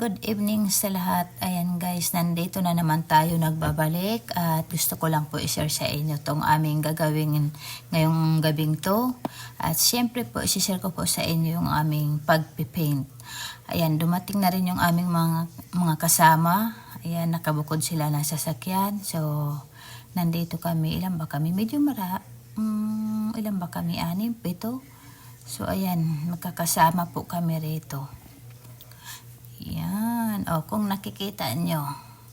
Good evening sa lahat. Ayan guys, nandito na naman tayo nagbabalik at gusto ko lang po i-share sa inyo tong aming gagawin ngayong gabing to. At syempre po, i-share ko po sa inyo yung aming pagpipaint. Ayan, dumating na rin yung aming mga kasama. Ayan, nakabukod sila na sasakyan. So, nandito kami. Ilan ba kami? Medyo ilan ba kami? 6, 7. So, ayan, magkakasama po kami rito. Yan. O, kung nakikita nyo.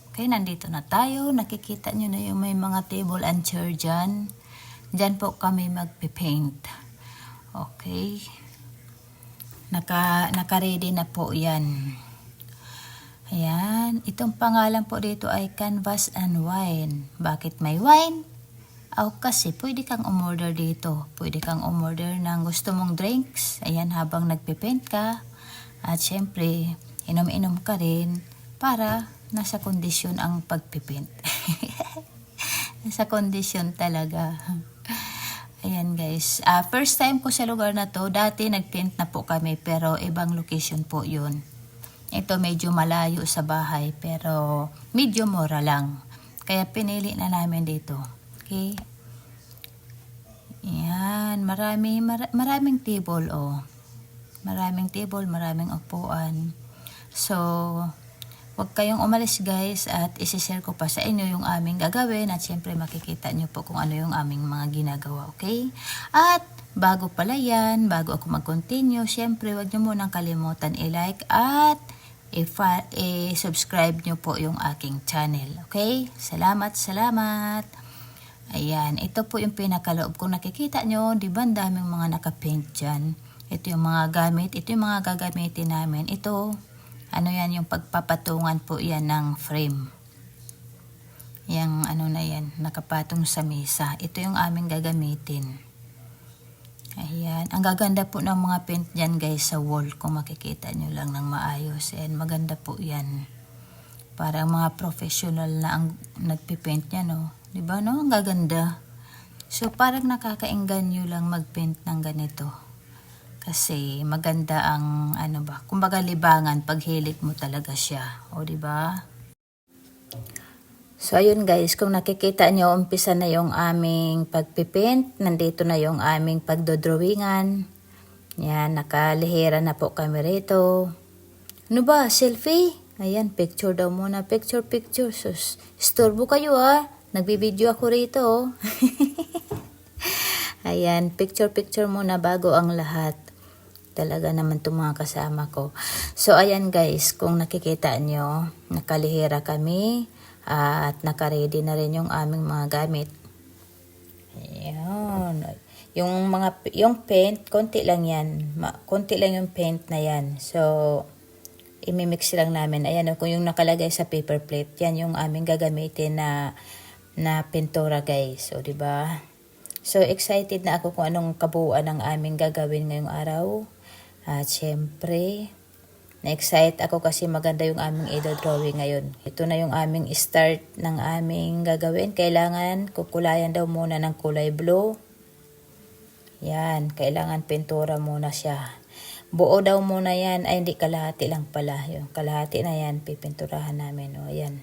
Okay, nandito na tayo. Nakikita nyo na yung may mga table and chair dyan. Dyan po kami magpipaint. Okay. Naka-ready na po yan. Ayan. Itong pangalan po dito ay Canvas and Wine. Bakit may wine? Kasi pwede kang umorder dito. Pwede kang umorder ng gusto mong drinks. Ayan, habang nagpipaint ka. At syempre, inom-inom ka rin para nasa kondisyon ang pagpipaint. Nasa kondisyon talaga. Ayan guys. First time ko sa lugar na to. Dati nagpaint na po kami pero ibang location po yun. Ito medyo malayo sa bahay pero medyo mura lang. Kaya pinili na namin dito. Okay. Ayan. Maraming table oh. Maraming table, maraming upuan. So, huwag kayong umalis guys at isi-share ko pa sa inyo yung aming gagawin at syempre makikita nyo po kung ano yung aming mga ginagawa, okay? At bago pala yan, bago ako mag-continue, syempre huwag nyo munang kalimutan i-like at i-subscribe nyo po yung aking channel, okay? Salamat, salamat! Ayan, ito po yung pinakaloob kung nakikita nyo, di ba ang daming mga nakapaint dyan? Ito yung mga gamit, ito yung mga gagamitin namin. Ito, ano yan, yung pagpapatungan po yan ng frame. Yang ano na yan, nakapatong sa mesa. Ito yung aming gagamitin. Ayan. Ang gaganda po ng mga paint dyan guys sa wall. Kung makikita nyo lang ng maayos. Ayan, maganda po yan. Parang mga professional na ang nagpipaint yan, no? Diba, no? Ang gaganda. So, parang nakakaengganyo lang magpaint ng ganito. Kasi maganda ang kumbaga libangan pag hilig mo talaga siya. O di ba? So ayun guys, kung nakikita nyo, umpisa na yung aming pagpipaint. Nandito na yung aming pagdodrawingan. Yan, nakalihira na po kami rito. Ano ba? Selfie? Ayan, picture daw muna. Picture. Sus, istorbo kayo Nagbibideo ako rito. Ayan, picture muna bago ang lahat. Talaga naman itong mga kasama ko. So, ayan guys, kung nakikita nyo, nakalihira kami at nakaready na rin yung aming mga gamit. Ayan. Yung paint, konti lang yan. Konti lang yung paint na yan. So, imimix lang namin. Ayan, kung yung nakalagay sa paper plate, yan yung aming gagamitin na pintura guys. O, diba? So, excited na ako kung anong kabuuan ng aming gagawin ngayong araw. At syempre, na-excite ako kasi maganda yung aming i-drawing ngayon. Ito na yung aming start ng aming gagawin. Kailangan kukulayan daw muna ng kulay blue. Yan, kailangan pintura muna siya. Buo daw muna yan. Ay, hindi, kalahati lang pala. Yung kalahati na yan, pipinturahan namin. O, yan.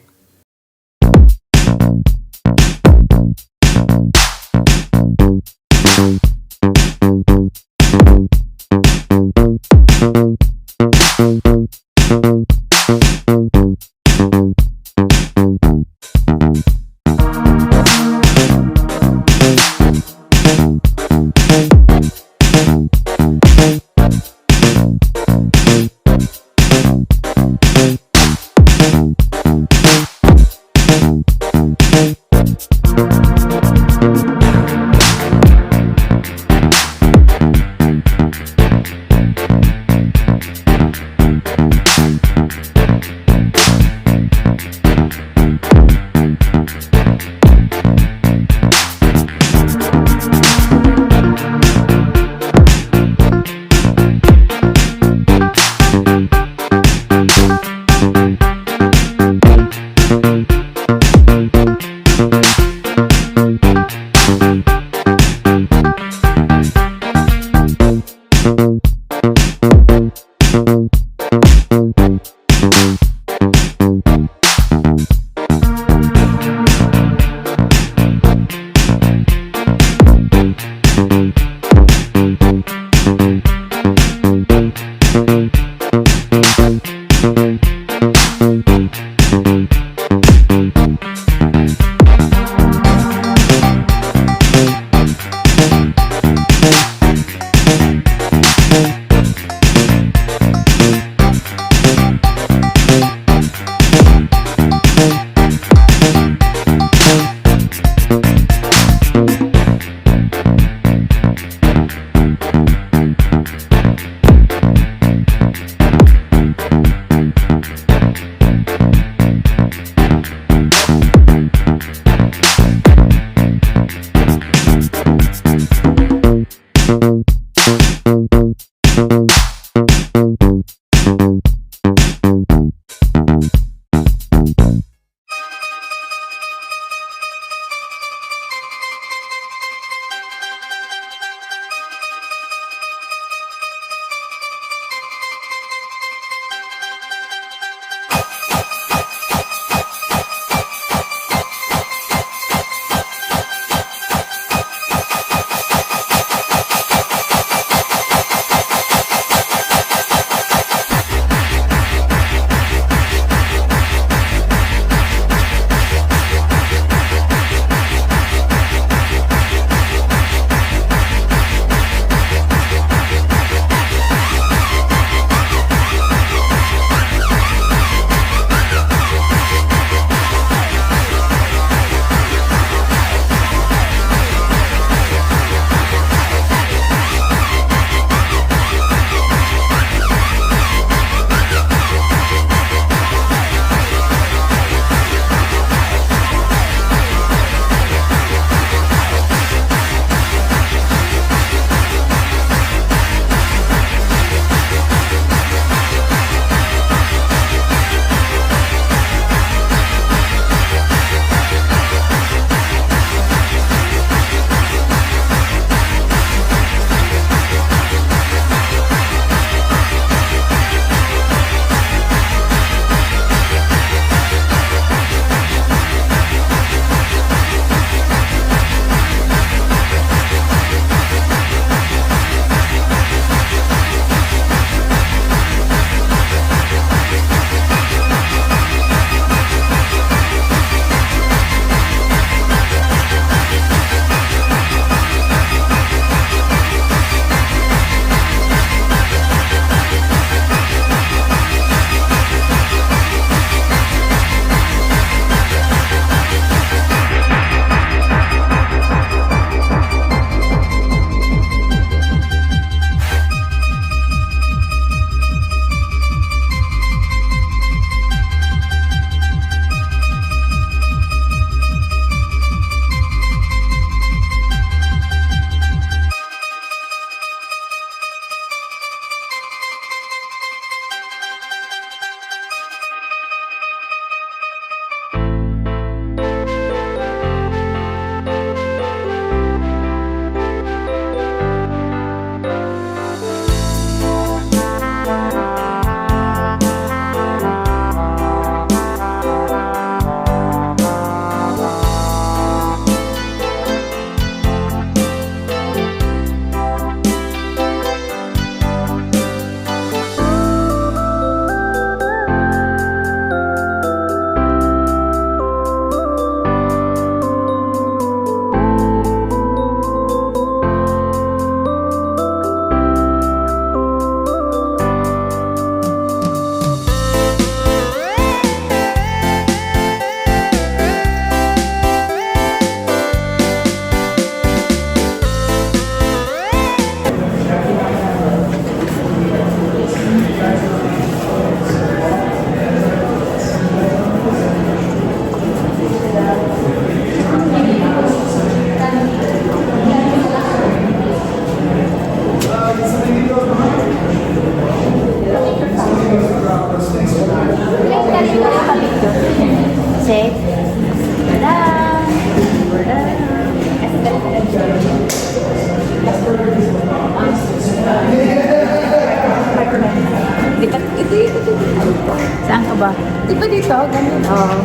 ba dito? Ganun. Oo.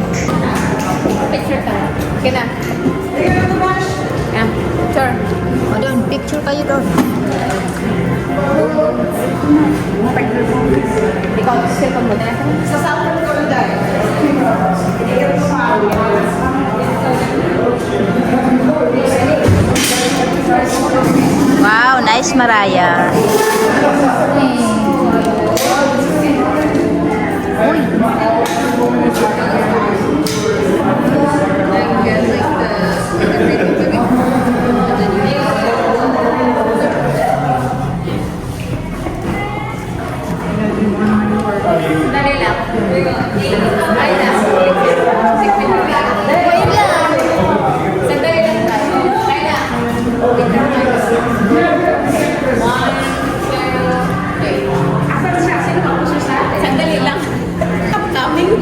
Picture ka. Okay na. Yeah. Sure. O doon, picture kayo doon. Ikaw, cellphone mo na. Sa cellphone ko na. Wow, nice Mariah. Dali lang. Ay na. Wait lang. Sandali lang tayo. Ay na. Wait lang. 1, 2, 3. Asan siya? Sino ba po siya sa atin? Sandali lang. Upcoming.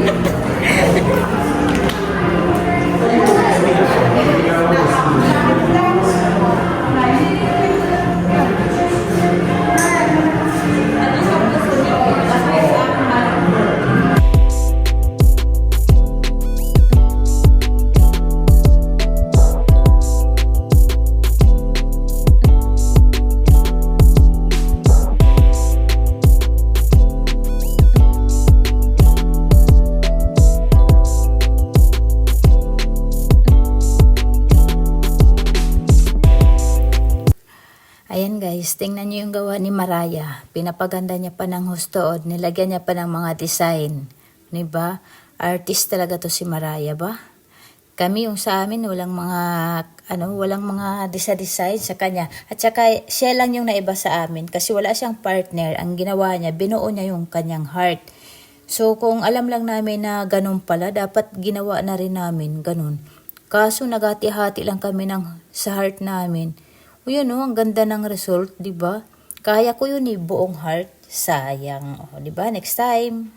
Ayan guys, tingnan niyo yung gawa ni Mariah. Pinapaganda niya pa ng hustood, nilagyan niya pa ng mga design. Diba? Artist talaga to si Mariah ba? Kami yung sa amin, walang mga design sa kanya. At saka siya lang yung naiba sa amin kasi wala siyang partner. Ang ginawa niya, binuo niya yung kanyang heart. So kung alam lang namin na ganun pala, dapat ginawa na rin namin ganun. Kaso nagati-hati lang kami sa heart namin. O yun ang ganda ng result, di ba? Kaya ko yun buong heart. Sayang. O, di ba? Next time.